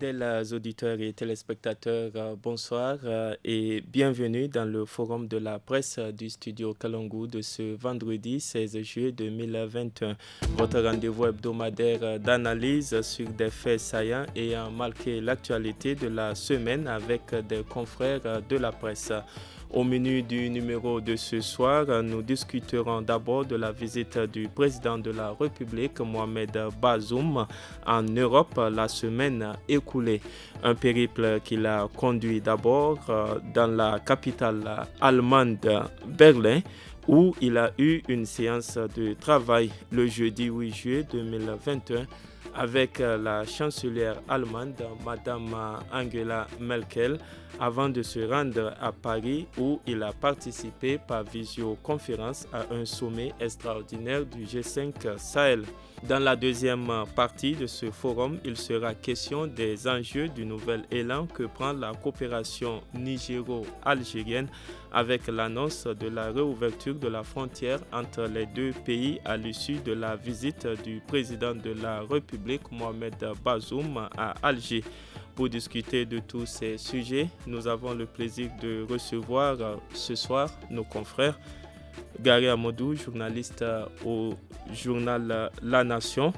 Fidèles auditeurs et téléspectateurs, bonsoir et bienvenue dans le forum de la presse du studio Kalangu de ce vendredi 16 juillet 2021. Votre rendez-vous hebdomadaire d'analyse sur des faits saillants ayant marqué l'actualité de la semaine avec des confrères de la presse. Au menu du numéro de ce soir, nous discuterons d'abord de la visite du président de la République, Mohamed Bazoum, en Europe la semaine écoulée. Un périple qu'il a conduit d'abord dans la capitale allemande, Berlin, où il a eu une séance de travail le jeudi 8 juillet 2021 avec la chancelière allemande, Madame Angela Merkel, avant de se rendre à Paris où il a participé par visioconférence à un sommet extraordinaire du G5 Sahel. Dans la deuxième partie de ce forum, il sera question des enjeux du nouvel élan que prend la coopération nigéro-algérienne avec l'annonce de la réouverture de la frontière entre les deux pays à l'issue de la visite du président de la République, Mohamed Bazoum, à Alger. Pour discuter de tous ces sujets, nous avons le plaisir de recevoir ce soir nos confrères. Gary Amadou, journaliste au journal La Nation.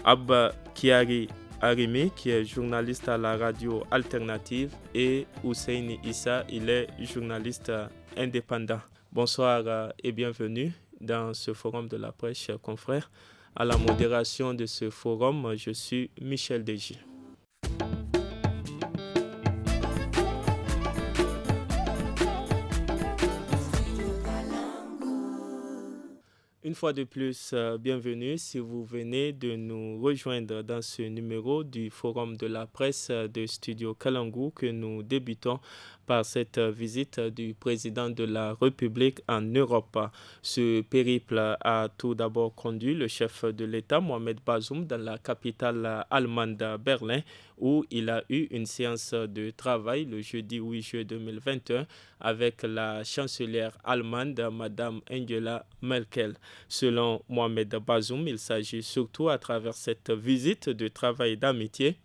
Abba Kiari Arimi, qui est journaliste à la radio alternative. Et Husseini Issa, il est journaliste indépendant. Bonsoir et bienvenue dans ce forum de la presse, chers confrères. À la modération de ce forum, je suis Michel Deji. Une fois de plus, bienvenue si vous venez de nous rejoindre dans ce numéro du Forum de la presse de Studio Kalangu que nous débutons par cette visite du président de la République en Europe. Ce périple a tout d'abord conduit le chef de l'État, Mohamed Bazoum, dans la capitale allemande Berlin, où il a eu une séance de travail le jeudi 8 juillet 2021 avec la chancelière allemande, Madame Angela Merkel. Selon Mohamed Bazoum, il s'agit surtout à travers cette visite de travail et d'amitié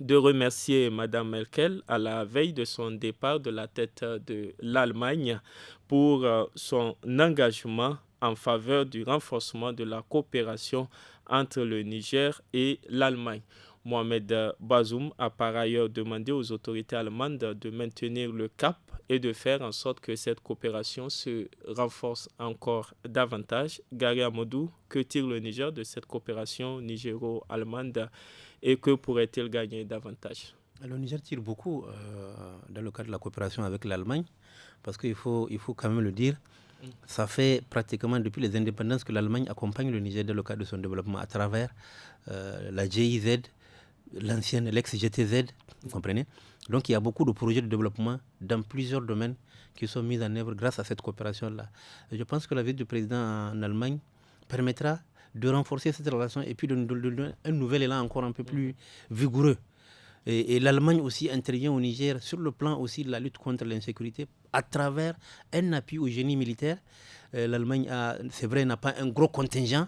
de remercier Mme Merkel à la veille de son départ de la tête de l'Allemagne pour son engagement en faveur du renforcement de la coopération entre le Niger et l'Allemagne. Mohamed Bazoum a par ailleurs demandé aux autorités allemandes de maintenir le cap et de faire en sorte que cette coopération se renforce encore davantage. Gary Amadou, que tire le Niger de cette coopération nigéro-allemande et que pourrait-il gagner davantage? Le Niger tire beaucoup dans le cadre de la coopération avec l'Allemagne, parce qu'il faut quand même le dire, ça fait pratiquement depuis les indépendances que l'Allemagne accompagne le Niger dans le cadre de son développement à travers la GIZ, l'ex-GTZ, vous comprenez? Donc il y a beaucoup de projets de développement dans plusieurs domaines qui sont mis en œuvre grâce à cette coopération-là. Et je pense que la visite du président en Allemagne permettra de renforcer cette relation et puis de nous donner un nouvel élan encore un peu plus vigoureux. Et l'Allemagne aussi intervient au Niger sur le plan aussi de la lutte contre l'insécurité à travers un appui au génie militaire. L'Allemagne, c'est vrai, n'a pas un gros contingent,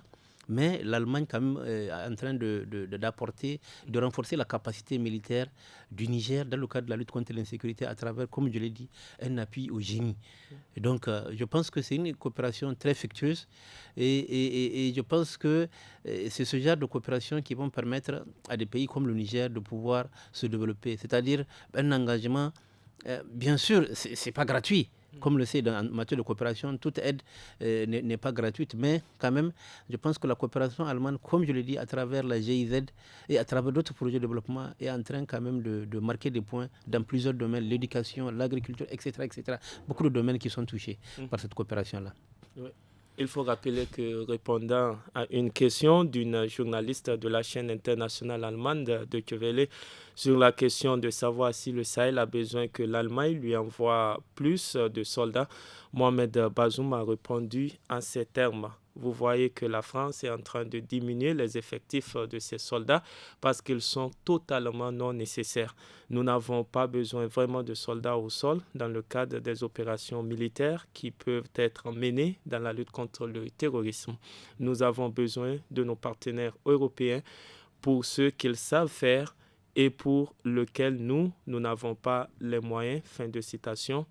mais l'Allemagne quand même est en train d'apporter, de renforcer la capacité militaire du Niger dans le cadre de la lutte contre l'insécurité à travers, comme je l'ai dit, un appui au génie. Et donc, je pense que c'est une coopération très fructueuse et je pense que c'est ce genre de coopération qui vont permettre à des pays comme le Niger de pouvoir se développer. C'est-à-dire un engagement, bien sûr, c'est pas gratuit. Comme le sait, en matière de coopération, toute aide n'est pas gratuite, mais quand même, je pense que la coopération allemande, comme je l'ai dit, à travers la GIZ et à travers d'autres projets de développement, est en train quand même de marquer des points dans plusieurs domaines, l'éducation, l'agriculture, etc., etc. Beaucoup de domaines qui sont touchés par cette coopération-là. Oui. Il faut rappeler que répondant à une question d'une journaliste de la chaîne internationale allemande de Welle sur la question de savoir si le Sahel a besoin que l'Allemagne lui envoie plus de soldats, Mohamed Bazoum a répondu en ces termes. Vous voyez que la France est en train de diminuer les effectifs de ses soldats parce qu'ils sont totalement non nécessaires. Nous n'avons pas besoin vraiment de soldats au sol dans le cadre des opérations militaires qui peuvent être menées dans la lutte contre le terrorisme. Nous avons besoin de nos partenaires européens pour ce qu'ils savent faire et pour lequel nous n'avons pas les moyens. Fin de citation.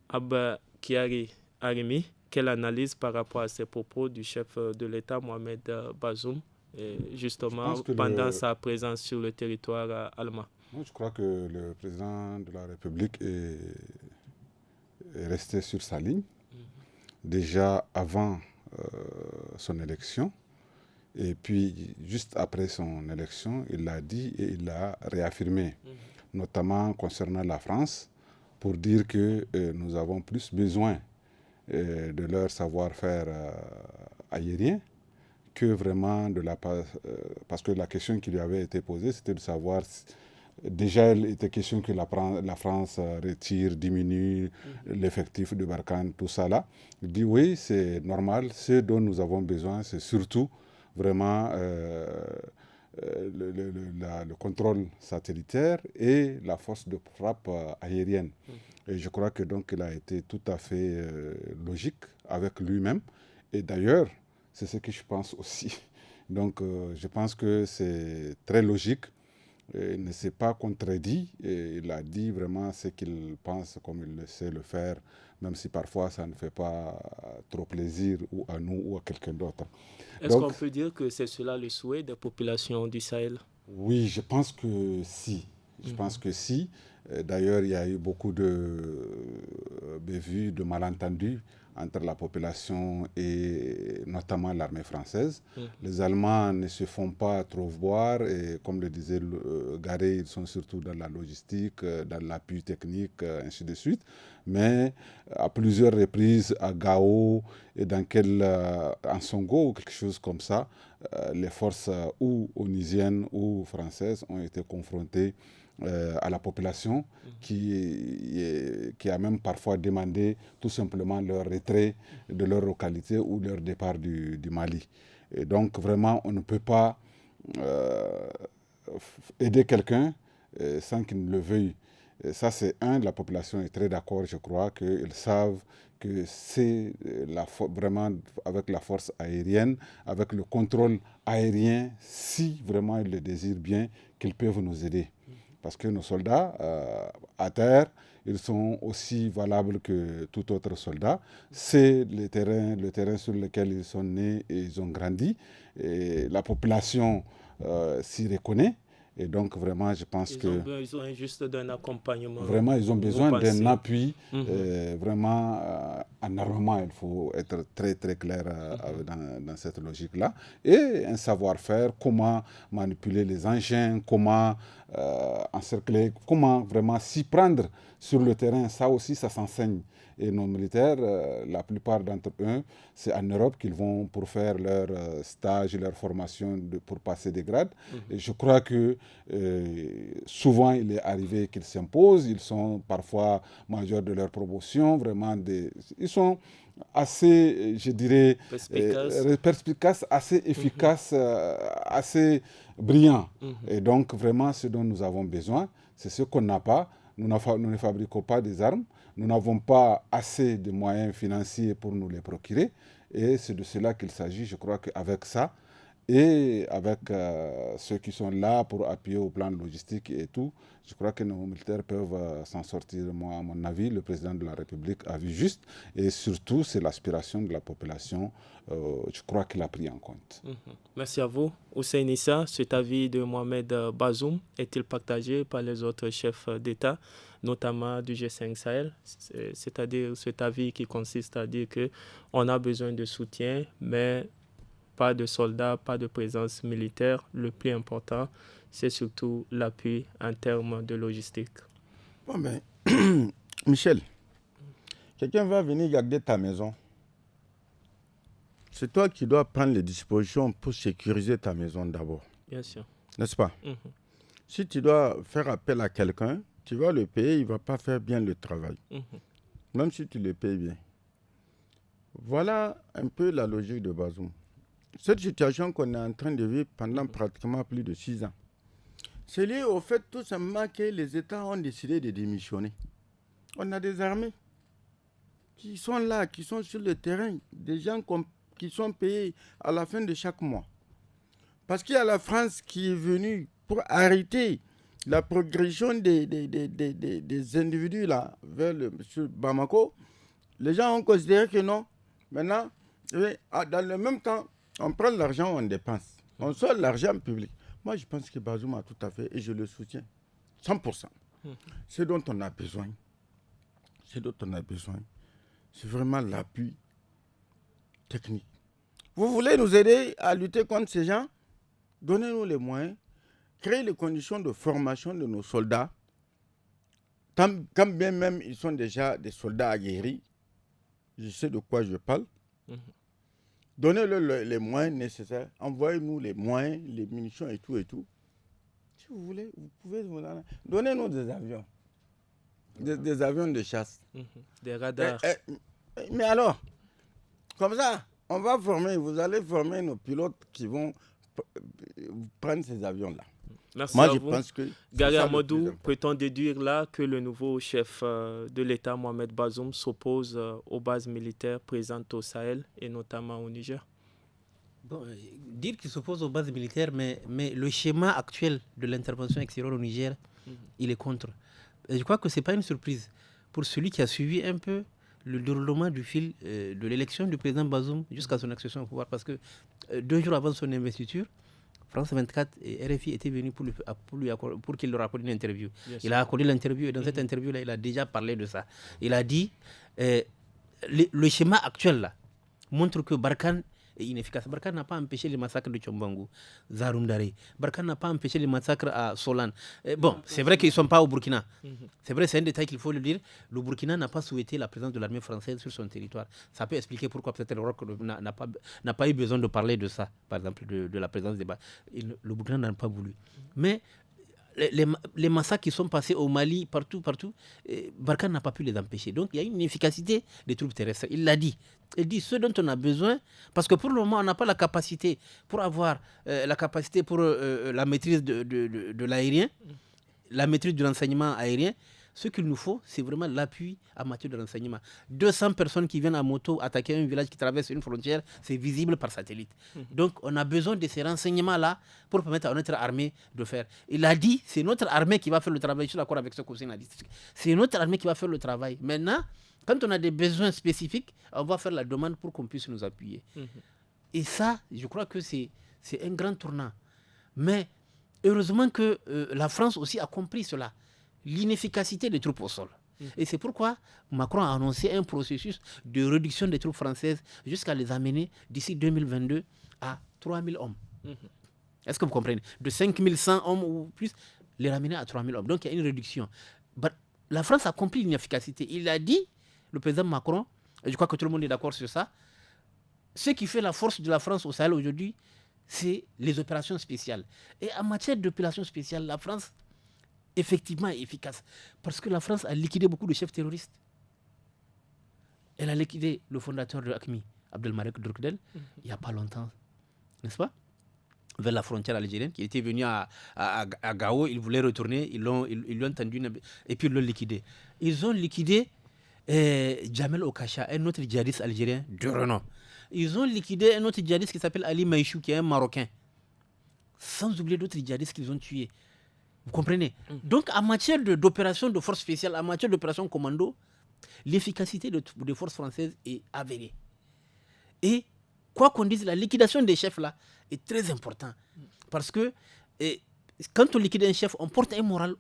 Abba Kyari Arimi, quelle analyse par rapport à ces propos du chef de l'État, Mohamed Bazoum, justement pendant sa présence sur le territoire allemand? Je crois que le président de la République est resté sur sa ligne, déjà avant son élection. Et puis, juste après son élection, il l'a dit et il l'a réaffirmé, notamment concernant la France, pour dire que nous avons plus besoin de leur savoir-faire aérien que vraiment de la... parce que la question qui lui avait été posée, c'était de savoir... Déjà, il était question que la France retire, diminue l'effectif de Barkhane, tout ça là. Il dit oui, c'est normal. Ce dont nous avons besoin, c'est surtout vraiment le contrôle satellitaire et la force de frappe aérienne. Et je crois que donc il a été tout à fait logique avec lui-même. Et d'ailleurs, c'est ce que je pense aussi. Donc, je pense que c'est très logique. Il ne s'est pas contredit. Et il a dit vraiment ce qu'il pense comme il sait le faire, même si parfois ça ne fait pas trop plaisir ou à nous ou à quelqu'un d'autre. Est-ce qu'on peut dire que c'est cela le souhait des populations du Sahel? Oui, je pense que si. Je pense que si. D'ailleurs, il y a eu beaucoup de bévues, de malentendus entre la population et notamment l'armée française. Les Allemands ne se font pas trop voir et comme le disait Garé, ils sont surtout dans la logistique, dans l'appui technique, ainsi de suite. Mais à plusieurs reprises, à Gao et en Songo ou quelque chose comme ça, les forces ou onisiennes ou françaises ont été confrontées à la population qui a même parfois demandé tout simplement leur retrait de leur localité ou leur départ du Mali. Et donc vraiment, on ne peut pas aider quelqu'un sans qu'il ne le veuille. Et ça, c'est la population est très d'accord, je crois, qu'ils savent que c'est vraiment avec la force aérienne, avec le contrôle aérien, si vraiment ils le désirent bien, qu'ils peuvent nous aider. Parce que nos soldats, à terre, ils sont aussi valables que tout autre soldat. C'est le terrain sur lequel ils sont nés et ils ont grandi. Et la population s'y reconnaît. Et donc, vraiment, je pense ils ont besoin juste d'un accompagnement. Vraiment, ils ont besoin d'un appui, vraiment, en armement. Il faut être très, très clair dans cette logique-là. Et un savoir-faire, comment manipuler les engins, comment encercler, comment vraiment s'y prendre sur le terrain. Ça aussi, ça s'enseigne. Et nos militaires, la plupart d'entre eux, c'est en Europe qu'ils vont pour faire leur stage, leur formation pour passer des grades. Et je crois que souvent, il est arrivé qu'ils s'imposent. Ils sont parfois majeurs de leur promotion. Vraiment, ils sont assez, je dirais, perspicaces, assez efficaces, assez brillants. Et donc, vraiment, ce dont nous avons besoin, c'est ce qu'on n'a pas. Nous ne fabriquons pas des armes. Nous n'avons pas assez de moyens financiers pour nous les procurer. Et c'est de cela qu'il s'agit. Je crois qu'avec ça, et avec ceux qui sont là pour appuyer au plan logistique et tout, je crois que nos militaires peuvent s'en sortir. Moi, à mon avis, le président de la République a vu juste. Et surtout, c'est l'aspiration de la population. Je crois qu'il a pris en compte. Merci à vous. Hussein Issa, cet avis de Mohamed Bazoum est-il partagé par les autres chefs d'État, notamment du G5 Sahel, c'est-à-dire cet avis qui consiste à dire qu'on a besoin de soutien, mais pas de soldats, pas de présence militaire. Le plus important, c'est surtout l'appui en termes de logistique. Bon ben, Michel, quelqu'un va venir garder ta maison. C'est toi qui dois prendre les dispositions pour sécuriser ta maison d'abord. Bien sûr. N'est-ce pas? Si tu dois faire appel à quelqu'un, tu vas le payer, il ne va pas faire bien le travail. Même si tu le payes bien. Voilà un peu la logique de Bazoum. Cette situation qu'on est en train de vivre pendant pratiquement plus de 6 ans, c'est lié au fait tout simplement que les États ont décidé de démissionner. On a des armées qui sont là, qui sont sur le terrain, des gens qui sont payés à la fin de chaque mois. Parce qu'il y a la France qui est venue pour arrêter la progression des individus là, vers sur Bamako, les gens ont considéré que non. Maintenant, dans le même temps, on prend l'argent, on dépense. On sort l'argent public. Moi, je pense que Bazoum a tout à fait, et je le soutiens, 100%. Ce dont on a besoin, c'est vraiment l'appui technique. Vous voulez nous aider à lutter contre ces gens? Donnez-nous les moyens, créez les conditions de formation de nos soldats. Quand bien même ils sont déjà des soldats aguerris, je sais de quoi je parle. Donnez-leur les moyens nécessaires. Envoyez-nous les moyens, les munitions et tout et tout. Si vous voulez, vous pouvez nous donner. Donnez-nous des avions. Des avions de chasse. Des radars. Mais alors, comme ça, on va former, vous allez former nos pilotes qui vont prendre ces avions-là. Merci. Moi, à je vous. pense que... Gary Amadou, peut-on déduire là que le nouveau chef de l'État, Mohamed Bazoum, s'oppose aux bases militaires présentes au Sahel et notamment au Niger? Bon, dire qu'il s'oppose aux bases militaires, mais le schéma actuel de l'intervention extérieure au Niger, il est contre. Et je crois que ce n'est pas une surprise pour celui qui a suivi un peu le déroulement du fil de l'élection du président Bazoum jusqu'à son accession au pouvoir. Parce que 2 jours avant son investiture, France 24 et RFI étaient venus pour qu'il leur accorde une interview. Il a accordé l'interview et dans cette interview-là, il a déjà parlé de ça. Il a dit le schéma actuel là montre que Barkhane est inefficace. Barkhane n'a pas empêché les massacres de Tchombangu, Zaroundari. Barkhane n'a pas empêché les massacres à Solan. Bon, c'est vrai qu'ils ne sont pas au Burkina. C'est vrai, c'est un détail qu'il faut le dire. Le Burkina n'a pas souhaité la présence de l'armée française sur son territoire. Ça peut expliquer pourquoi peut-être l'Europe n'a pas eu besoin de parler de ça, par exemple, de la présence des bas. Le Burkina n'a pas voulu. Mais les massacres qui sont passés au Mali, partout, Barkhane n'a pas pu les empêcher. Donc il y a une efficacité des troupes terrestres. Il l'a dit. Il dit ce dont on a besoin, parce que pour le moment, on n'a pas la capacité pour avoir la maîtrise de l'aérien, la maîtrise de l'enseignement aérien. Ce qu'il nous faut, c'est vraiment l'appui en matière de renseignement. 200 personnes qui viennent à moto attaquer un village qui traverse une frontière, c'est visible par satellite. Donc, on a besoin de ces renseignements-là pour permettre à notre armée de faire. Il a dit, c'est notre armée qui va faire le travail. Je suis d'accord avec ce que Hussein a dit. C'est notre armée qui va faire le travail. Maintenant, quand on a des besoins spécifiques, on va faire la demande pour qu'on puisse nous appuyer. Et ça, je crois que c'est un grand tournant. Mais heureusement que la France aussi a compris cela. L'inefficacité des troupes au sol. Et c'est pourquoi Macron a annoncé un processus de réduction des troupes françaises jusqu'à les amener d'ici 2022 à 3000 hommes. Est-ce que vous comprenez? De 5100 hommes ou plus, les ramener à 3000 hommes. Donc il y a une réduction. La France a compris l'inefficacité. Il a dit, le président Macron, et je crois que tout le monde est d'accord sur ça, ce qui fait la force de la France au Sahel aujourd'hui, c'est les opérations spéciales. Et en matière d'opérations spéciales, la France effectivement efficace. Parce que la France a liquidé beaucoup de chefs terroristes. Elle a liquidé le fondateur de AQMI, Abdelmalek Drukdel, il n'y a pas longtemps, n'est-ce pas? Vers la frontière algérienne, qui était venu à Gao, ils voulaient retourner, ils l'ont entendu, et puis ils l'ont liquidé. Ils ont liquidé Jamel Okacha, un autre djihadiste algérien de renom. Ils ont liquidé un autre djihadiste qui s'appelle Ali Maïchou, qui est un Marocain. Sans oublier d'autres djihadistes qu'ils ont tués. Vous comprenez? Donc, en matière d'opération de force spéciale, en matière d'opération commando, l'efficacité des forces françaises est avérée. Et, quoi qu'on dise, la liquidation des chefs là est très importante. Parce que, quand on liquide un chef, on porte un moral,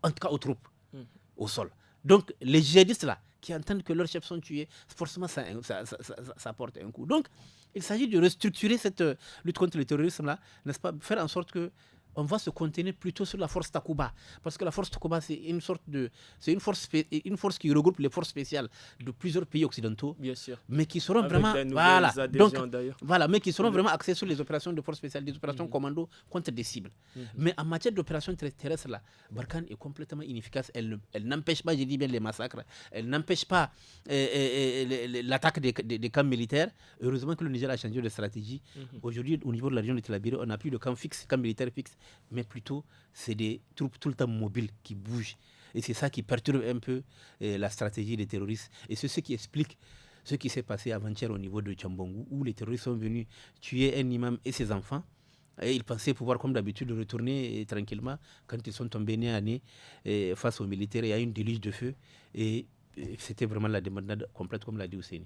en tout cas aux troupes, au sol. Donc, les djihadistes là, qui entendent que leurs chefs sont tués, forcément, ça porte un coup. Donc, il s'agit de restructurer cette lutte contre le terrorisme là, n'est-ce pas? Faire en sorte que on va se contenir plutôt sur la force Takuba. Parce que la force Takuba, c'est une force qui regroupe les forces spéciales de plusieurs pays occidentaux. Bien sûr. Mais qui seront avec vraiment. Mais qui seront vraiment axés sur les opérations de force spéciales, des opérations commando contre des cibles. Mais en matière d'opérations terrestres, là, Barkhane est complètement inefficace. Elle n'empêche pas, je dis bien, les massacres. Elle n'empêche pas l'attaque des camps militaires. Heureusement que le Niger a changé de stratégie. Aujourd'hui, au niveau de la région de Tillabéri, on n'a plus de camps militaires fixes. Mais plutôt, c'est des troupes tout le temps mobiles qui bougent. Et c'est ça qui perturbe un peu la stratégie des terroristes. Et c'est ce qui explique ce qui s'est passé avant-hier au niveau de Tchambongu, où les terroristes sont venus tuer un imam et ses enfants. Et ils pensaient pouvoir, comme d'habitude, retourner tranquillement quand ils sont tombés nez à nez face aux militaires. Il y a eu une déluge de feu et c'était vraiment la débandade complète, comme l'a dit Hussein.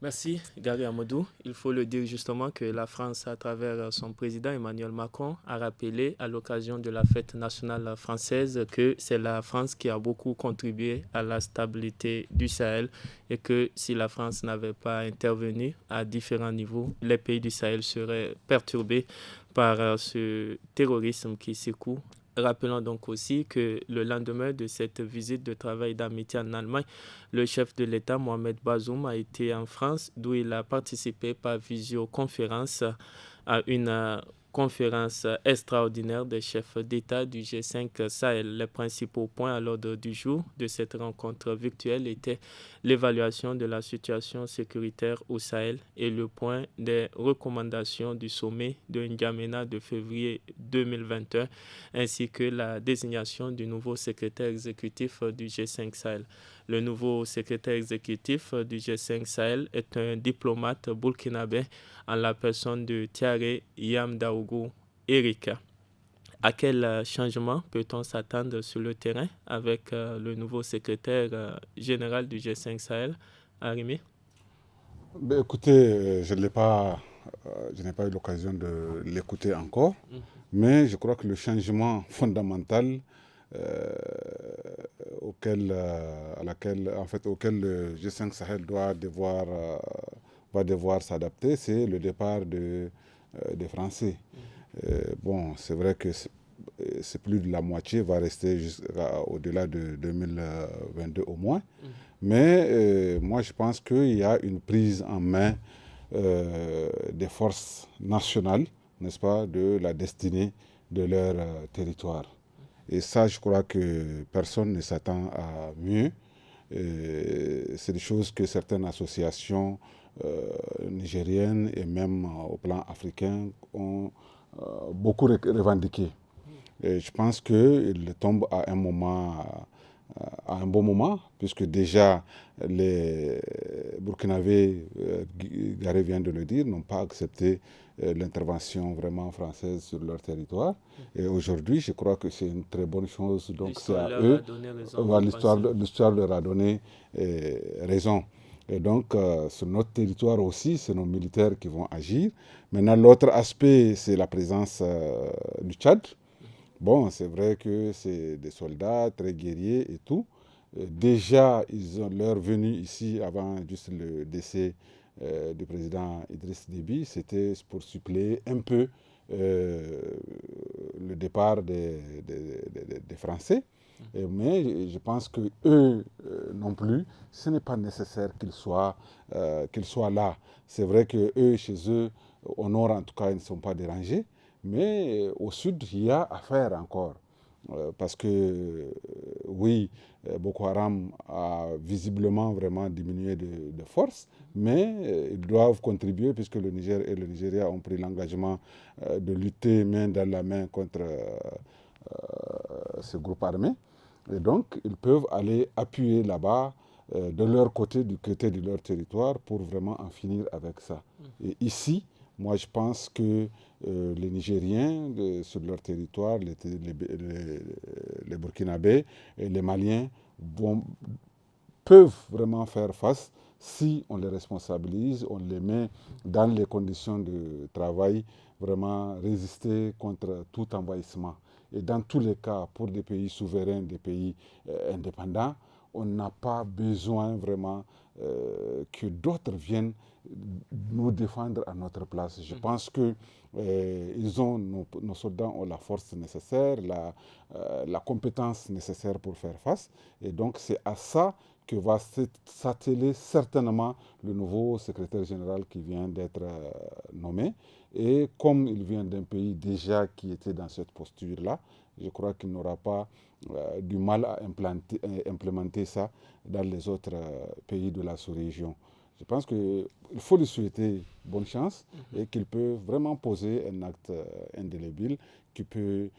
Merci, Gary Amadou. Il faut le dire justement que la France, à travers son président Emmanuel Macron, a rappelé à l'occasion de la fête nationale française que c'est la France qui a beaucoup contribué à la stabilité du Sahel et que si la France n'avait pas intervenu à différents niveaux, les pays du Sahel seraient perturbés par ce terrorisme qui secoue. Rappelons donc aussi que le lendemain de cette visite de travail d'amitié en Allemagne, le chef de l'État, Mohamed Bazoum, a été en France, d'où il a participé par visioconférence à une conférence extraordinaire des chefs d'État du G5 Sahel. Les principaux points à l'ordre du jour de cette rencontre virtuelle étaient l'évaluation de la situation sécuritaire au Sahel et le point des recommandations du sommet de N'Djamena de février 2021, ainsi que la désignation du nouveau secrétaire exécutif du G5 Sahel. Le nouveau secrétaire exécutif du G5 Sahel est un diplomate burkinabé en la personne de Thiaré Yamdaougou Erika. À quel changement peut-on s'attendre sur le terrain avec le nouveau secrétaire général du G5 Sahel, Arimi? Écoutez, je n'ai pas eu l'occasion de l'écouter encore, mais je crois que le changement fondamental auquel le G5 Sahel va devoir s'adapter, c'est le départ des Français. Bon, c'est vrai que c'est plus de la moitié, va rester au-delà de 2022 au moins. Mais moi, je pense qu'il y a une prise en main des forces nationales, n'est-ce pas, de la destinée de leur territoire. Et ça, je crois que personne ne s'attend à mieux. C'est des choses que certaines associations nigériennes et même au plan africain ont beaucoup revendiquées. Et je pense qu'il tombe à un bon moment, puisque déjà les Burkinabés, Gary vient de le dire, n'ont pas accepté l'intervention vraiment française sur leur territoire. Et aujourd'hui, je crois que c'est une très bonne chose. Donc c'est à eux, l'histoire leur a donné raison. Et donc, sur notre territoire aussi, c'est nos militaires qui vont agir. Maintenant, l'autre aspect, c'est la présence du Tchad. Bon, c'est vrai que c'est des soldats très guerriers et tout. Déjà, leur venue ici, avant juste le décès du président Idriss Déby, c'était pour suppléer un peu le départ des Français. Mais je pense qu'eux non plus, ce n'est pas nécessaire qu'ils soient là. C'est vrai qu'eux, chez eux, au nord en tout cas, ils ne sont pas dérangés. Mais au sud, il y a à faire encore. Parce que, oui, Boko Haram a visiblement vraiment diminué de force, mais ils doivent contribuer puisque le Niger et le Nigeria ont pris l'engagement de lutter main dans la main contre ce groupe armé. Et donc, ils peuvent aller appuyer là-bas, de leur côté, du côté de leur territoire, pour vraiment en finir avec ça. Et ici, moi, je pense que les Nigériens, sur leur territoire, les Burkinabés et les Maliens peuvent vraiment faire face si on les responsabilise, on les met dans les conditions de travail, vraiment résister contre tout envahissement. Et dans tous les cas, pour des pays souverains, des pays indépendants, on n'a pas besoin vraiment que d'autres viennent nous défendre à notre place. Je pense que nos soldats ont la force nécessaire, la compétence nécessaire pour faire face. Et donc c'est à ça que va s'atteler certainement le nouveau secrétaire général qui vient d'être nommé. Et comme il vient d'un pays déjà qui était dans cette posture-là, je crois qu'il n'aura pas du mal à implémenter ça dans les autres pays de la sous-région. Je pense qu'il faut lui souhaiter bonne chance et qu'il peut vraiment poser un acte indélébile qui peut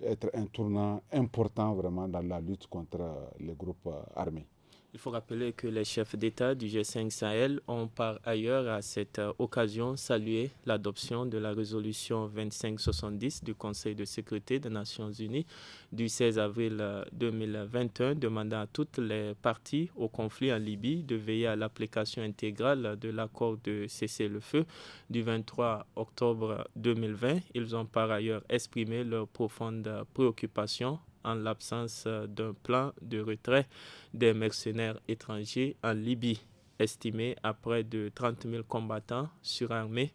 être un tournant important vraiment dans la lutte contre les groupes armés. Il faut rappeler que les chefs d'État du G5 Sahel ont par ailleurs à cette occasion salué l'adoption de la résolution 2570 du Conseil de sécurité des Nations Unies du 16 avril 2021 demandant à toutes les parties au conflit en Libye de veiller à l'application intégrale de l'accord de cessez-le-feu du 23 octobre 2020. Ils ont par ailleurs exprimé leur profonde préoccupation en l'absence d'un plan de retrait des mercenaires étrangers en Libye, estimé à près de 30 000 combattants surarmés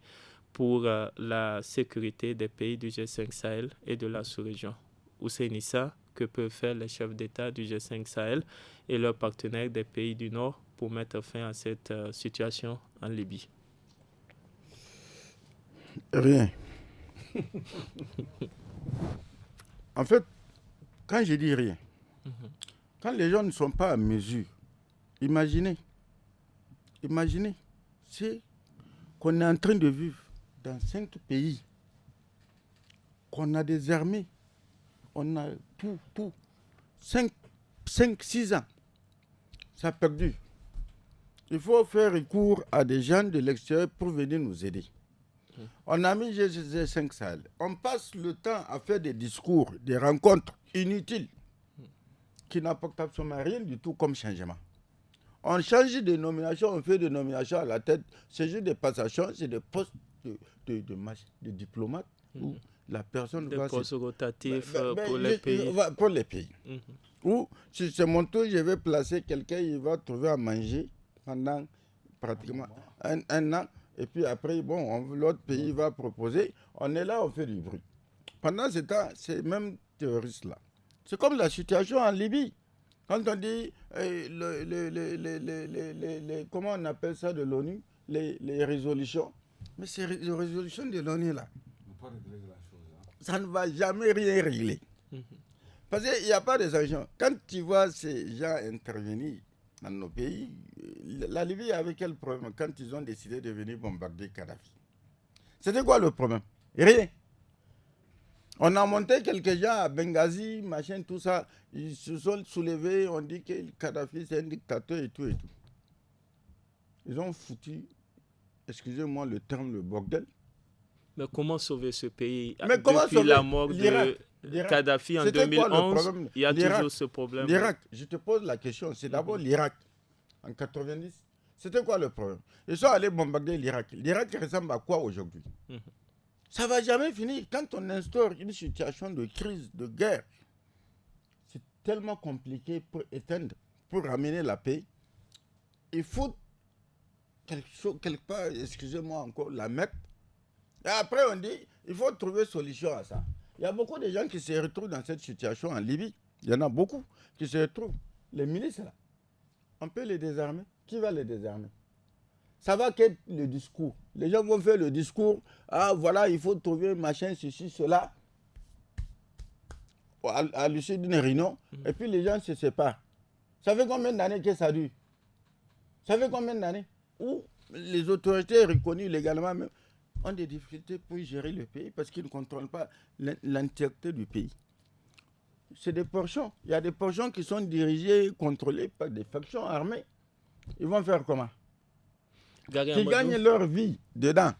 pour la sécurité des pays du G5 Sahel et de la sous-région. Hussein Issa, que peuvent faire les chefs d'État du G5 Sahel et leurs partenaires des pays du Nord pour mettre fin à cette situation en Libye? Rien. En fait, quand je dis rien, quand les gens ne sont pas à mesure, imaginez, c'est qu'on est en train de vivre dans 5 pays, qu'on a des armées, on a tout, 6 ans, ça a perdu. Il faut faire recours à des gens de l'extérieur pour venir nous aider. On a mis G5 Sahel. On passe le temps à faire des discours, des rencontres inutiles qui n'apportent absolument rien du tout comme changement. On change de nomination, on fait des nominations à la tête. C'est juste des passations, c'est des postes de diplomates où la personne des va... postes rotatifs pour les pays. Pour les pays. Ou si c'est mon tour, je vais placer quelqu'un, il va trouver à manger pendant pratiquement un an. Et puis après, l'autre pays va proposer. On est là, on fait du bruit. Pendant ce temps, ces mêmes terroristes-là. C'est comme la situation en Libye. Quand on dit, comment on appelle ça de l'ONU, les résolutions. Mais ces résolutions de l'ONU, là, ça ne va jamais rien régler. Parce qu'il n'y a pas de sanctions. Quand tu vois ces gens intervenir dans nos pays, la Libye avait quel problème quand ils ont décidé de venir bombarder Kadhafi? C'était quoi le problème? Rien. On a monté quelques gens à Benghazi, machin, tout ça. Ils se sont soulevés, on dit que Kadhafi c'est un dictateur et tout et tout. Ils ont foutu, excusez-moi le terme, le bordel. Mais comment sauver ce pays? Depuis la mort de Kadhafi en 2011, il y a toujours ce problème. L'Irak, je te pose la question, c'est d'abord l'Irak. En 90, c'était quoi le problème? Ils sont allés bombarder l'Irak. L'Irak ressemble à quoi aujourd'hui? Ça ne va jamais finir. Quand on instaure une situation de crise, de guerre, c'est tellement compliqué pour éteindre, pour ramener la paix. Il faut quelque part, excusez-moi encore, la mettre. Et après, on dit, il faut trouver solution à ça. Il y a beaucoup de gens qui se retrouvent dans cette situation en Libye. Il y en a beaucoup qui se retrouvent. Les milices, là, on peut les désarmer. Qui va les désarmer? Ça va qu'être le discours. Les gens vont faire le discours. Ah, voilà, il faut trouver machin, ceci, cela. À l'issue d'une réunion. Et puis les gens se séparent. Ça fait combien d'années que ça dure? Ça fait combien d'années? Où les autorités reconnues légalement même ont des difficultés pour gérer le pays parce qu'ils ne contrôlent pas l'entièreté du pays. C'est des portions. Il y a des portions qui sont dirigées, contrôlées par des factions armées. Ils vont faire comment? Qui gagnent leur vie dedans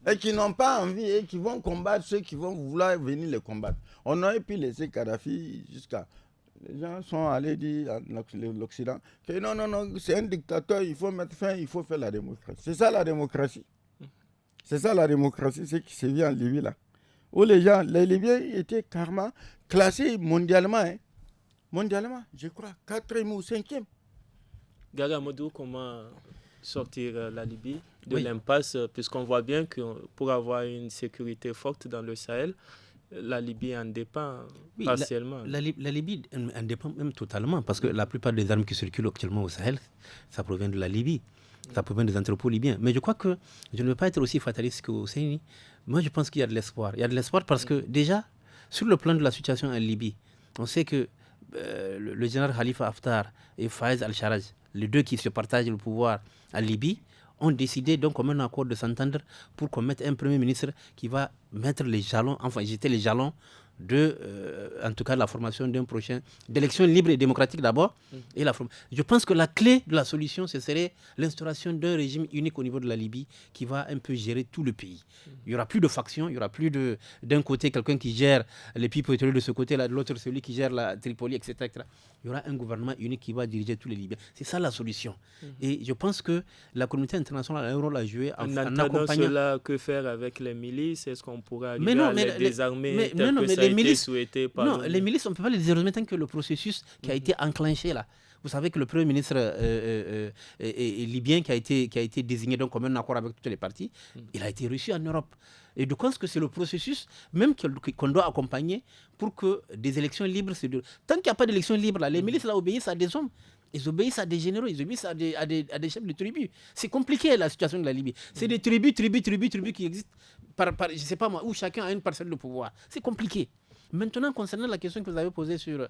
et qui n'ont pas envie et qui vont combattre ceux qui vont vouloir venir les combattre. On aurait pu laisser Kadhafi jusqu'à... Les gens sont allés dire dans l'Occident que non, c'est un dictateur, il faut mettre fin, il faut faire la démocratie. C'est ça la démocratie. C'est ça la démocratie, c'est qui se vit en Libye là. Où les Libyens étaient carrément classés mondialement. Mondialement, je crois, 4e ou 5e. Gaga Modou, comment sortir la Libye de l'impasse, puisqu'on voit bien que pour avoir une sécurité forte dans le Sahel, la Libye en dépend partiellement. La Libye en dépend même totalement, parce que la plupart des armes qui circulent actuellement au Sahel, ça provient de la Libye. Ça provient des entrepôts libyens. Mais je crois que je ne veux pas être aussi fataliste que Husseini. Moi, je pense qu'il y a de l'espoir. Il y a de l'espoir parce que déjà, sur le plan de la situation en Libye, on sait que le général Khalifa Haftar et Faiz al-Sharaj, les deux qui se partagent le pouvoir en Libye, ont décidé donc comme un accord de s'entendre pour qu'on mette un premier ministre qui va mettre les jalons, enfin jeter les jalons en tout cas, la formation d'élections libres et démocratiques d'abord. Je pense que la clé de la solution, ce serait l'instauration d'un régime unique au niveau de la Libye qui va un peu gérer tout le pays. Il n'y aura plus de factions, il n'y aura plus d'un côté quelqu'un qui gère les puits pétroliers, de ce côté-là, de l'autre celui qui gère la Tripoli, etc., etc. Il y aura un gouvernement unique qui va diriger tous les Libyens. C'est ça la solution. Et je pense que la communauté internationale a un rôle à jouer en accompagnant. Cela, que faire avec les milices? Est-ce qu'on pourra arriver à les désarmer tel que ça a été souhaité par Non, les milices, on ne peut pas les désarmer tant que le processus qui a été enclenché là. Vous savez que le Premier ministre libyen qui a été désigné donc comme un accord avec toutes les parties, il a été reçu en Europe. Et je pense que c'est le processus même qu'on doit accompagner pour que des élections libres se déroulent. Tant qu'il n'y a pas d'élections libres, là, les milices là, obéissent à des hommes. Ils obéissent à des généraux, ils obéissent à des chefs de tribus. C'est compliqué la situation de la Libye. C'est des tribus qui existent, je ne sais pas moi, où chacun a une parcelle de pouvoir. C'est compliqué. Maintenant, concernant la question que vous avez posée sur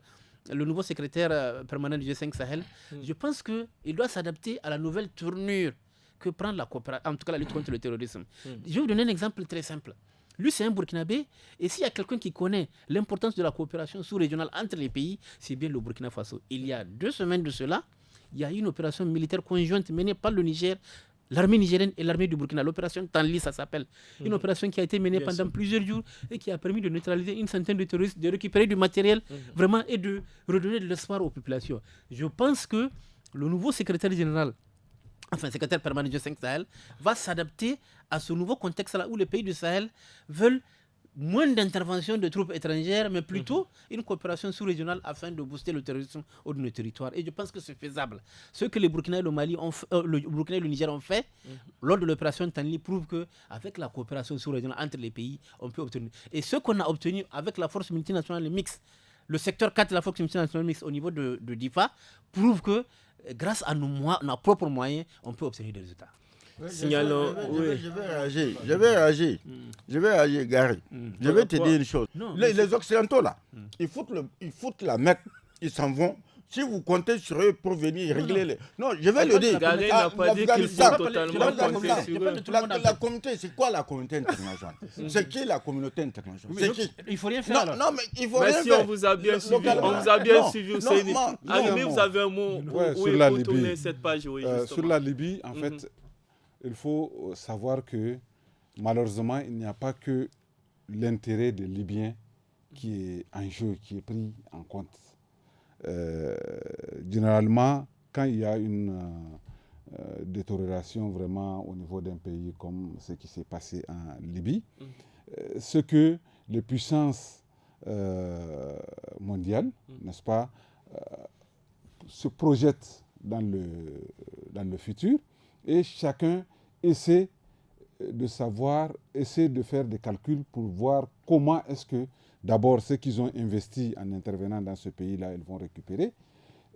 le nouveau secrétaire permanent du G5 Sahel, je pense qu'il doit s'adapter à la nouvelle tournure que prend la coopération, en tout cas la lutte contre le terrorisme. Je vais vous donner un exemple très simple. Lui, c'est un Burkinabé, et s'il y a quelqu'un qui connaît l'importance de la coopération sous-régionale entre les pays, c'est bien le Burkina Faso. Il y a 2 semaines de cela, il y a eu une opération militaire conjointe menée par le Niger, l'armée nigérienne et l'armée du Burkina. L'opération Tanli, ça s'appelle. Une opération qui a été menée pendant plusieurs jours et qui a permis de neutraliser une centaine de terroristes, de récupérer du matériel, vraiment, et de redonner de l'espoir aux populations. Je pense que le nouveau secrétaire permanent du G5 Sahel, va s'adapter à ce nouveau contexte-là où les pays du Sahel veulent moins d'intervention de troupes étrangères, mais plutôt une coopération sous-régionale afin de booster le terrorisme au de nos territoires. Et je pense que c'est faisable. Ce que les Burkina et le Mali le Burkina et le Niger ont fait lors de l'opération Tanli prouve qu'avec la coopération sous-régionale entre les pays, on peut obtenir. Et ce qu'on a obtenu avec la force multinationale mixte, le secteur 4 de la force multinationale mixte au niveau de DIFA, prouve que grâce à nos propres moyens, on peut obtenir des résultats. Signalons. Je vais réagir, Gary. Je vais te dire une chose. Les Occidentaux, là, ils foutent la Mecque, ils s'en vont. Si vous comptez sur eux pour venir régler les... Non, je vais le dire. Gary n'a pas dit qu'il faut totalement compter sur eux. La communauté, c'est quoi la communauté internationale? C'est qui la communauté internationale? C'est qui? Il faut rien faire. Non, mais il faut rien faire. Mais si on vous a bien suivi, Arrivé, vous avez un mot où il faut tourner cette page. Sur la Libye, en fait, il faut savoir que malheureusement, il n'y a pas que l'intérêt des Libyens qui est en jeu, qui est pris en compte. Généralement, quand il y a une détérioration vraiment au niveau d'un pays comme ce qui s'est passé en Libye, ce que les puissances mondiales, n'est-ce pas, se projettent dans le futur et chacun essaie de faire des calculs pour voir comment est-ce que d'abord, ce qu'ils ont investi en intervenant dans ce pays-là, ils vont récupérer.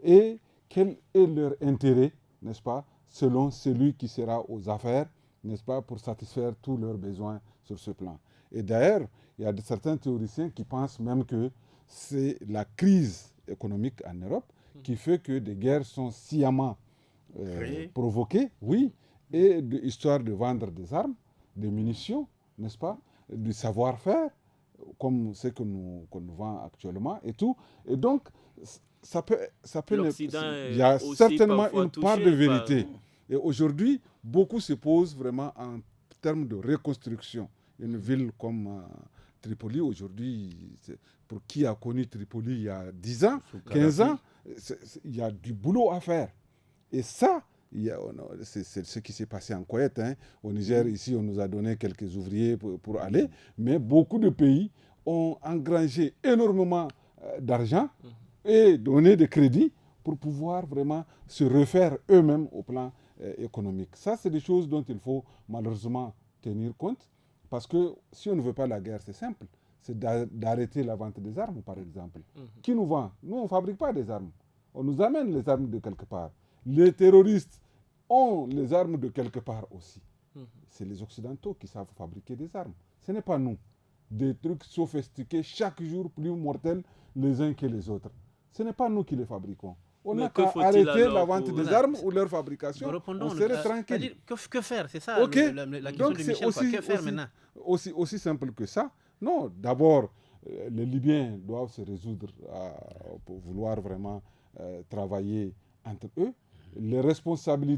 Et quel est leur intérêt, n'est-ce pas, selon celui qui sera aux affaires, n'est-ce pas, pour satisfaire tous leurs besoins sur ce plan. Et d'ailleurs, il y a certains théoriciens qui pensent même que c'est la crise économique en Europe qui fait que des guerres sont sciemment provoquées, oui, et histoire de vendre des armes, des munitions, n'est-ce pas, du savoir-faire, comme ce que nous vend actuellement et tout. Et donc, ça peut il y a certainement une part de vérité. Et aujourd'hui, beaucoup se posent vraiment en termes de reconstruction. Une ville comme Tripoli, aujourd'hui, pour qui a connu Tripoli il y a 10 ans, 15 ans, il y a du boulot à faire. Et ça, c'est ce qui s'est passé en Koweït. Au Niger, ici, on nous a donné quelques ouvriers pour aller, mais beaucoup de pays ont engrangé énormément d'argent et donné des crédits pour pouvoir vraiment se refaire eux-mêmes au plan économique. Ça, c'est des choses dont il faut malheureusement tenir compte, parce que si on ne veut pas la guerre, c'est simple. C'est d'arrêter la vente des armes, par exemple. Qui nous vend? Nous, on ne fabrique pas des armes. On nous amène les armes de quelque part. Les terroristes ont les armes de quelque part aussi. C'est les Occidentaux qui savent fabriquer des armes. Ce n'est pas nous. Des trucs sophistiqués, chaque jour plus mortels les uns que les autres. Ce n'est pas nous qui les fabriquons. On n'a qu'à arrêter la vente des armes ou leur fabrication. On serait tranquille. Que faire? C'est ça la question de Michel. Que faire maintenant? Aussi simple que ça. Non, d'abord, les Libyens doivent se résoudre pour vouloir vraiment travailler entre eux. Les responsables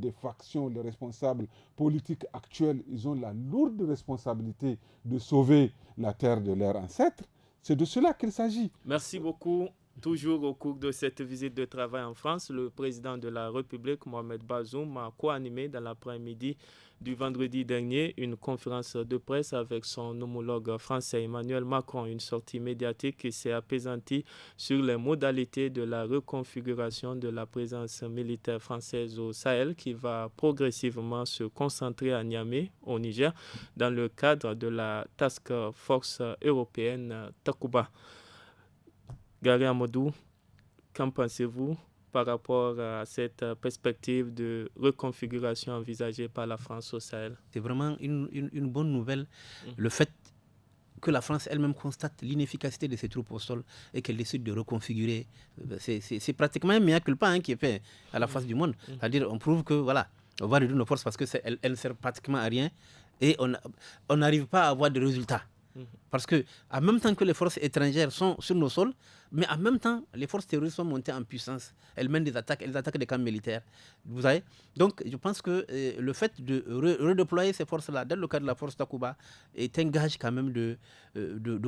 des factions, les responsables politiques actuels, ils ont la lourde responsabilité de sauver la terre de leurs ancêtres. C'est de cela qu'il s'agit. Merci beaucoup. Toujours au cours de cette visite de travail en France, le président de la République, Mohamed Bazoum, a co-animé dans l'après-midi du vendredi dernier une conférence de presse avec son homologue français Emmanuel Macron, une sortie médiatique qui s'est apaisantie sur les modalités de la reconfiguration de la présence militaire française au Sahel qui va progressivement se concentrer à Niamey, au Niger, dans le cadre de la Task Force européenne Takuba. Gary Amadou, qu'en pensez-vous par rapport à cette perspective de reconfiguration envisagée par la France au Sahel? C'est vraiment une bonne nouvelle, le fait que la France elle-même constate l'inefficacité de ses troupes au sol et qu'elle décide de reconfigurer. C'est pratiquement un mea culpa qui est fait à la face du monde. C'est-à-dire on prouve que voilà, on va réduire nos forces parce qu'elle ne sert pratiquement à rien et on n'arrive pas à avoir de résultats. Parce que en même temps que les forces étrangères sont sur nos sols, mais en même temps, les forces terroristes sont montées en puissance. Elles mènent des attaques, elles attaquent des camps militaires. Vous savez. Donc, je pense que le fait de redéployer ces forces-là dans le cadre de la force Takuba est un gage quand même de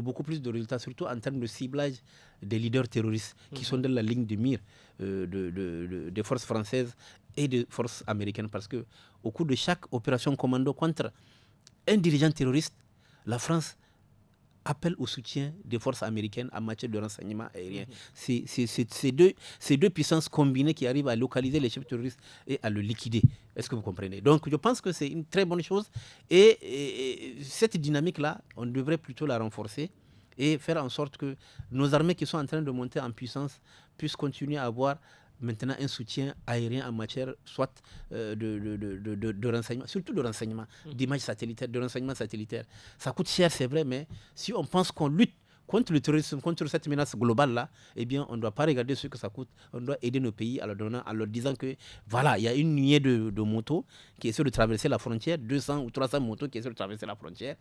beaucoup plus de résultats, surtout en termes de ciblage des leaders terroristes qui sont dans la ligne de mire des forces françaises et des forces américaines. Parce qu'au cours de chaque opération commando contre un dirigeant terroriste, la France appel au soutien des forces américaines en matière de renseignement aérien. C'est ces deux puissances combinées qui arrivent à localiser les chefs terroristes et à le liquider. Est-ce que vous comprenez? Donc je pense que c'est une très bonne chose et cette dynamique-là, on devrait plutôt la renforcer et faire en sorte que nos armées qui sont en train de monter en puissance puissent continuer à avoir maintenant un soutien aérien en matière soit de renseignement, surtout de renseignement, d'images satellitaires, de renseignement satellitaire. Ça coûte cher, c'est vrai, mais si on pense qu'on lutte contre le terrorisme, contre cette menace globale-là, eh bien, on ne doit pas regarder ce que ça coûte. On doit aider nos pays en leur disant que, voilà, il y a une nuée de motos qui essaient de traverser la frontière, 200 ou 300 motos qui essaient de traverser la frontière.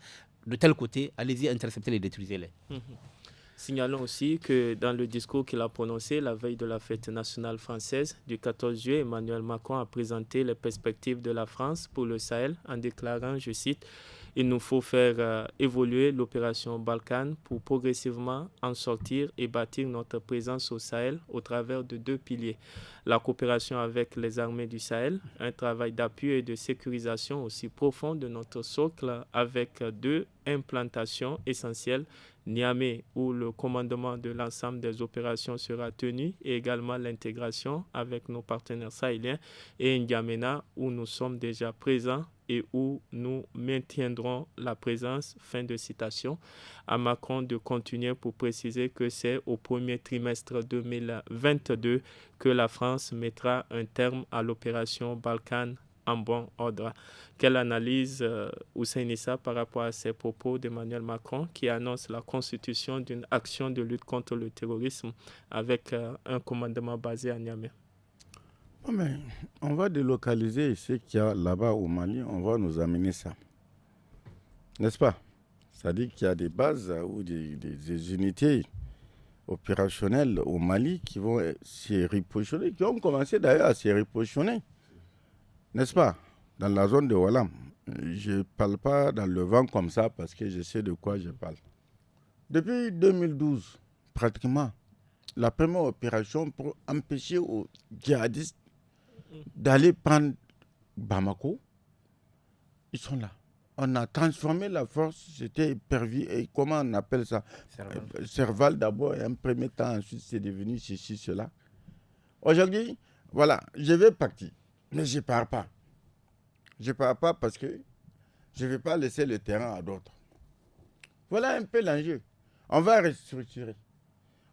De tel côté, allez-y, interceptez-les, détruisez-les. Signalons aussi que dans le discours qu'il a prononcé la veille de la fête nationale française du 14 juillet, Emmanuel Macron a présenté les perspectives de la France pour le Sahel en déclarant, je cite, « Il nous faut faire évoluer l'opération Balkan pour progressivement en sortir et bâtir notre présence au Sahel au travers de 2 piliers. La coopération avec les armées du Sahel, un travail d'appui et de sécurisation aussi profond de notre socle avec 2 implantations essentielles, Niamey, où le commandement de l'ensemble des opérations sera tenu, et également l'intégration avec nos partenaires sahéliens, et N'Djamena, où nous sommes déjà présents et où nous maintiendrons la présence. » Fin de citation. À Macron de continuer pour préciser que c'est au premier trimestre 2022 que la France mettra un terme à l'opération Balkan en bon ordre. Quelle analyse, Hussein Issa, par rapport à ces propos d'Emmanuel Macron qui annonce la constitution d'une action de lutte contre le terrorisme avec un commandement basé à Niamey? Mais on va délocaliser ce qu'il y a là-bas au Mali, on va nous amener ça. N'est-ce pas? C'est-à-dire qu'il y a des bases ou des unités opérationnelles au Mali qui vont se repositionner, qui ont commencé d'ailleurs à se repositionner. N'est-ce pas? Dans la zone de Walam. Je ne parle pas dans le vent comme ça parce que je sais de quoi je parle. Depuis 2012, pratiquement, la première opération pour empêcher aux djihadistes d'aller prendre Bamako, ils sont là. On a transformé la force, c'était perdu, et comment on appelle ça? Serval d'abord, et un premier temps, ensuite c'est devenu ceci, cela. Aujourd'hui, voilà, je vais partir. Mais je ne pars pas. Je ne pars pas parce que je ne vais pas laisser le terrain à d'autres. Voilà un peu l'enjeu. On va restructurer.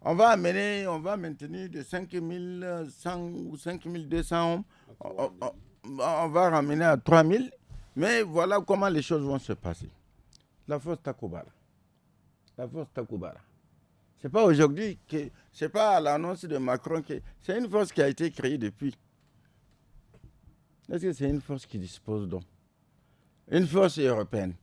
On va maintenir de 5100 ou 5200 hommes. On va ramener à 3000. Mais voilà comment les choses vont se passer. La force Takuba. La force Takuba. Ce n'est pas aujourd'hui, ce n'est pas à l'annonce de Macron que c'est une force qui a été créée depuis. Est-ce que c'est une force qui dispose d'hommes? Une force européenne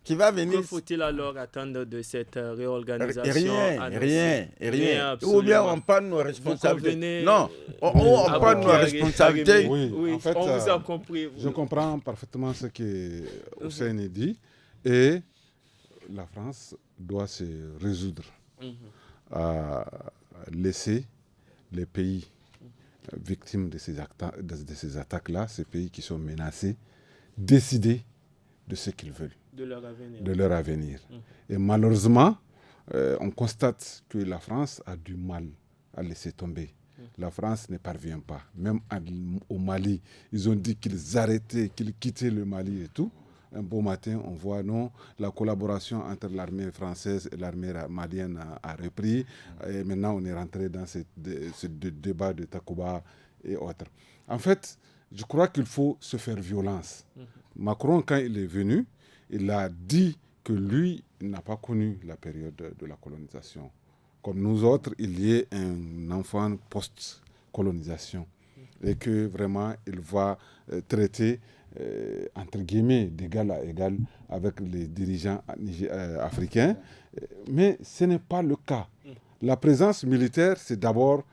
qui va venir. Que faut-il alors attendre de cette réorganisation? Rien. Ou bien on prend nos responsabilités. Non, on prend nos responsabilités. Oui, en fait, on vous a compris. Je comprends parfaitement ce que Hussein dit. Et la France doit se résoudre à laisser les pays victimes de ces attaques-là, ces pays qui sont menacés, décider de ce qu'ils veulent, de leur avenir. Et malheureusement, on constate que la France a du mal à laisser tomber. La France ne parvient pas. Même au Mali, ils ont dit qu'ils arrêtaient, qu'ils quittaient le Mali et tout. Un beau matin, on voit non, la collaboration entre l'armée française et l'armée malienne a repris. Et maintenant, on est rentré dans ce débat de Takuba et autres. En fait, je crois qu'il faut se faire violence. Macron, quand il est venu, il a dit que lui, il n'a pas connu la période de la colonisation. Comme nous autres, il y ait un enfant post-colonisation. Et que vraiment, il va traiter entre guillemets, d'égal à égal avec les dirigeants africains. Mais ce n'est pas le cas. La présence militaire, c'est d'abord,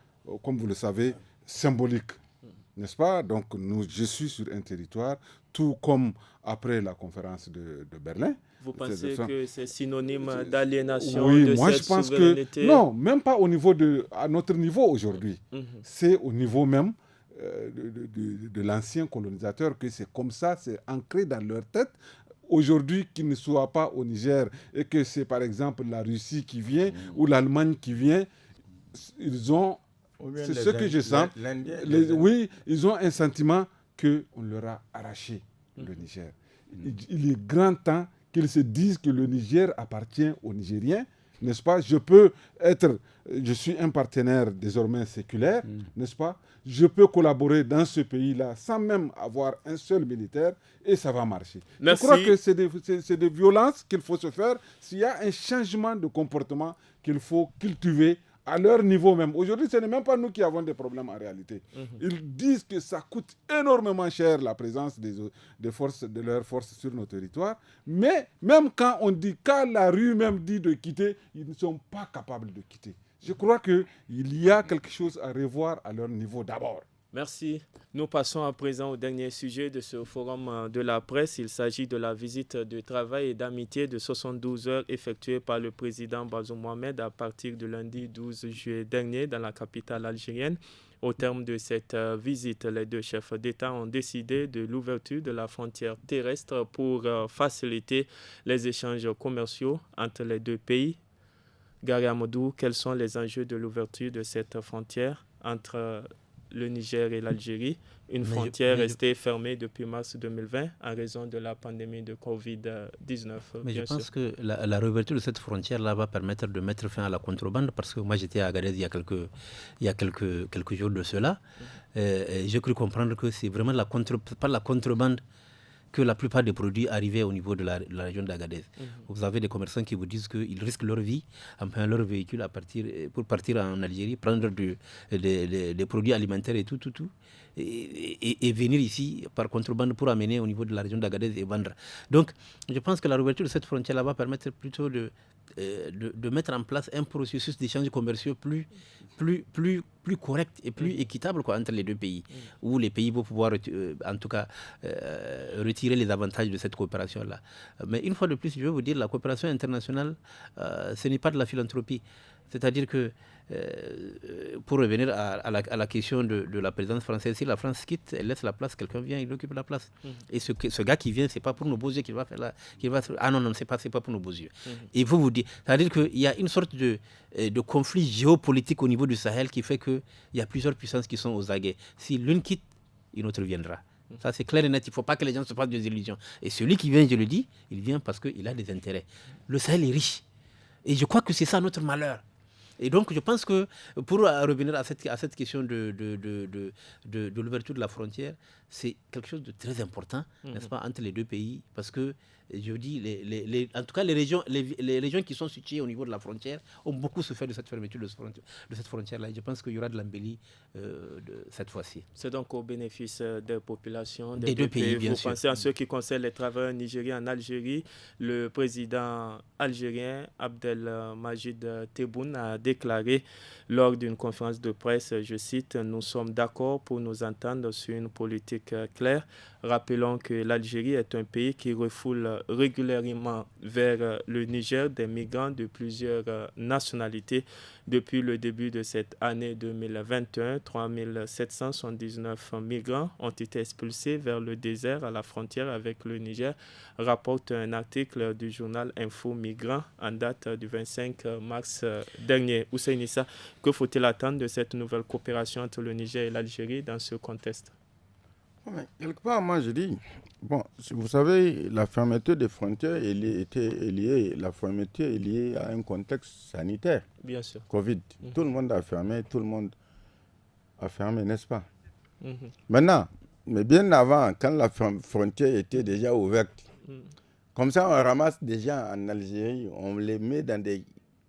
comme vous le savez, symbolique. N'est-ce pas? Donc, je suis sur un territoire, tout comme après la conférence de Berlin. Vous pensez que c'est synonyme d'aliénation de cette je pense souveraineté? Que... Non, même pas à notre niveau aujourd'hui. C'est au niveau même de l'ancien colonisateur que c'est comme ça, c'est ancré dans leur tête. Aujourd'hui, qu'ils ne soient pas au Niger et que c'est par exemple la Russie qui vient ou l'Allemagne qui vient, ils ont, c'est ce que je sens, oui, ils ont un sentiment qu'on leur a arraché le Niger. Il est grand temps qu'ils se disent que le Niger appartient aux Nigériens, n'est-ce pas? Je suis un partenaire désormais séculaire, n'est-ce pas? Je peux collaborer dans ce pays-là sans même avoir un seul militaire et ça va marcher. Merci. Je crois que c'est des violences qu'il faut se faire s'il y a un changement de comportement qu'il faut cultiver à leur niveau même. Aujourd'hui, ce n'est même pas nous qui avons des problèmes en réalité. Ils disent que ça coûte énormément cher la présence de leurs forces sur nos territoires. Mais même quand la rue même dit de quitter, ils ne sont pas capables de quitter. Je crois qu'il y a quelque chose à revoir à leur niveau d'abord. Merci. Nous passons à présent au dernier sujet de ce forum de la presse. Il s'agit de la visite de travail et d'amitié de 72 heures effectuée par le président Bazoum Mohamed à partir du lundi 12 juillet dernier dans la capitale algérienne. Au terme de cette visite, les deux chefs d'État ont décidé de l'ouverture de la frontière terrestre pour faciliter les échanges commerciaux entre les deux pays. Gary Amadou, quels sont les enjeux de l'ouverture de cette frontière entre le Niger et l'Algérie, une frontière restée fermée depuis mars 2020 en raison de la pandémie de Covid-19. Mais je pense que la réouverture de cette frontière-là va permettre de mettre fin à la contrebande, parce que moi j'étais à Agadez il y a quelques jours de cela, et j'ai cru comprendre que c'est vraiment par la contrebande que la plupart des produits arrivaient au niveau de la région d'Agadez. Vous avez des commerçants qui vous disent qu'ils risquent leur vie en prenant leur véhicule pour partir en Algérie, prendre des produits alimentaires et tout, et venir ici par contrebande pour amener au niveau de la région d'Agadez et vendre. Donc, je pense que la réouverture de cette frontière-là va permettre plutôt de mettre en place un processus d'échanges commerciaux plus correct et plus équitable entre les deux pays, où les pays vont pouvoir en tout cas retirer les avantages de cette coopération-là. Mais une fois de plus, je veux vous dire, la coopération internationale, ce n'est pas de la philanthropie. C'est-à-dire que, pour revenir à la question de la présidence française, si la France quitte, elle laisse la place, quelqu'un vient, il occupe la place. Et ce gars qui vient, ce n'est pas pour nos beaux yeux qu'il va faire là. Ah non, ce n'est pas pour nos beaux yeux. Et il faut vous dire, c'est-à-dire qu'il y a une sorte de conflit géopolitique au niveau du Sahel qui fait qu'il y a plusieurs puissances qui sont aux aguets. Si l'une quitte, une autre viendra. Ça, c'est clair et net. Il ne faut pas que les gens se fassent des illusions. Et celui qui vient, je le dis, il vient parce qu'il a des intérêts. Le Sahel est riche. Et je crois que c'est ça notre malheur. Et donc, je pense que pour revenir à cette question de l'ouverture de la frontière, c'est quelque chose de très important, n'est-ce pas, entre les deux pays, parce que je dis, en tout cas, les régions qui sont situées au niveau de la frontière ont beaucoup souffert de cette fermeture de cette frontière-là. Et je pense qu'il y aura de l'embellie cette fois-ci. C'est donc au bénéfice des populations des deux pays, bien Vous sûr. pensez en ce qui concerne les travailleurs nigériens en Algérie. Le président algérien Abdelmajid Tebboune a déclaré lors d'une conférence de presse, je cite, « Nous sommes d'accord pour nous entendre sur une politique claire. Rappelons que l'Algérie est un pays qui refoule régulièrement vers le Niger des migrants de plusieurs nationalités. Depuis le début de cette année 2021, 3779 migrants ont été expulsés vers le désert à la frontière avec le Niger, rapporte un article du journal Info Migrants en date du 25 mars dernier. Hussein Issa, que faut-il attendre de cette nouvelle coopération entre le Niger et l'Algérie dans ce contexte? Quelque part, moi je dis, vous savez, la fermeture des frontières la fermeture est liée à un contexte sanitaire. Bien sûr. Covid. Tout le monde a fermé, n'est-ce pas? Maintenant, mais bien avant, quand la frontière était déjà ouverte, comme ça on ramasse des gens en Algérie, on les met dans des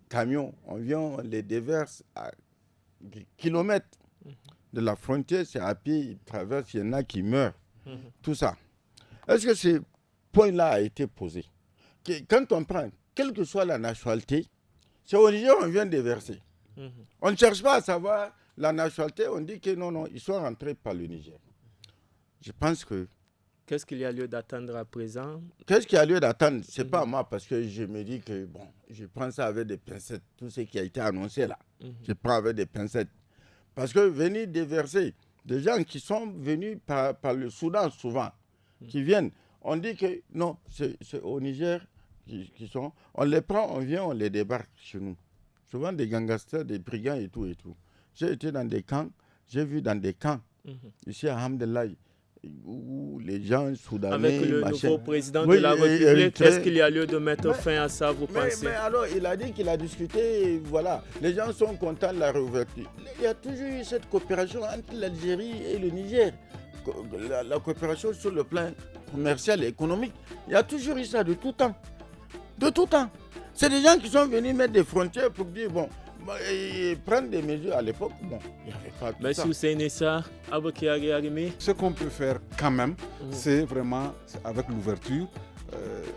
camions, on vient, on les déverse à des kilomètres de la frontière, c'est à pied, ils traversent, il y en a qui meurent. Tout ça. Est-ce que ce point-là a été posé? Quand on prend, quelle que soit la nationalité, c'est au Niger on vient déverser. On ne cherche pas à savoir la nationalité, on dit que non, ils sont rentrés par le Niger. Je pense que... Qu'est-ce qu'il y a lieu d'attendre à présent? Qu'est-ce qu'il y a lieu d'attendre? Ce n'est pas moi, parce que je me dis que, je prends ça avec des pincettes, tout ce qui a été annoncé là. Je prends avec des pincettes. Parce que venir déverser, des gens qui sont venus par le Soudan souvent, qui viennent, on dit que non, c'est au Niger qui sont, on les prend, on vient, on les débarque chez nous. Souvent des gangsters, des brigands et tout et tout. J'ai été dans des camps, j'ai vu dans des camps, ici à Hamdelaï, où les gens soudanais... Avec le nouveau président de la République, est-ce qu'il y a lieu de mettre fin à ça, vous pensez? Mais alors, il a dit qu'il a discuté, voilà. Les gens sont contents de la réouverture. Il y a toujours eu cette coopération entre l'Algérie et le Niger. La coopération sur le plan commercial et économique. Il y a toujours eu ça de tout temps. De tout temps. C'est des gens qui sont venus mettre des frontières pour dire, prendre des mesures à l'époque, il n'y avait pas tout ça. Merci Hussein Issa. Abokiari Arimi. Ce qu'on peut faire quand même, c'est vraiment, avec l'ouverture,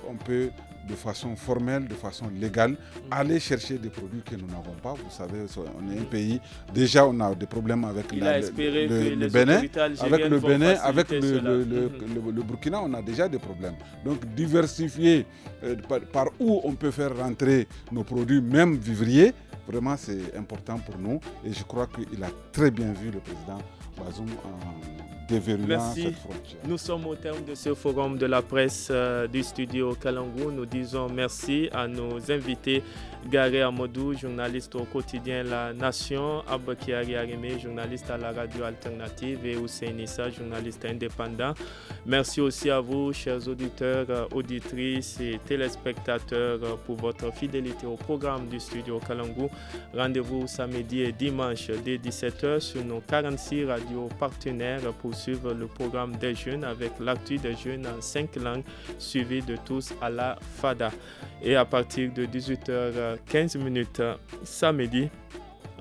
on peut de façon formelle, de façon légale, aller chercher des produits que nous n'avons pas. Vous savez, on est un pays, déjà on a des problèmes avec le Bénin, avec le Burkina, on a déjà des problèmes. Donc diversifier par où on peut faire rentrer nos produits, même vivriers, vraiment c'est important pour nous. Et je crois qu'il a très bien vu le président Bazoum en déverrouillant cette frontière. Nous sommes au terme de ce forum de la presse du studio Kalangou. Nous disons merci à nos invités. Garé Amadou, journaliste au quotidien La Nation, Abokiari Arimi, journaliste à la radio alternative, et Hussein Issa, journaliste indépendant. Merci aussi à vous, chers auditeurs, auditrices et téléspectateurs, pour votre fidélité au programme du studio Kalangou. Rendez-vous samedi et dimanche dès 17h sur nos 46 radios partenaires pour suivre le programme des jeunes avec l'actu des jeunes en 5 langues, suivi de tous à la FADA. Et à partir de 18h15 samedi,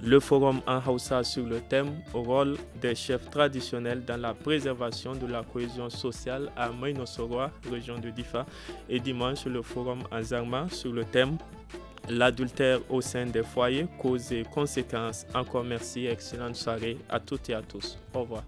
le forum en Hausa sur le thème « Rôle des chefs traditionnels dans la préservation de la cohésion sociale à Mainosoroa, région de Difa ». Et dimanche, le forum en Zarma sur le thème « L'adultère au sein des foyers, causes et conséquences ». Encore merci et excellente soirée à toutes et à tous. Au revoir.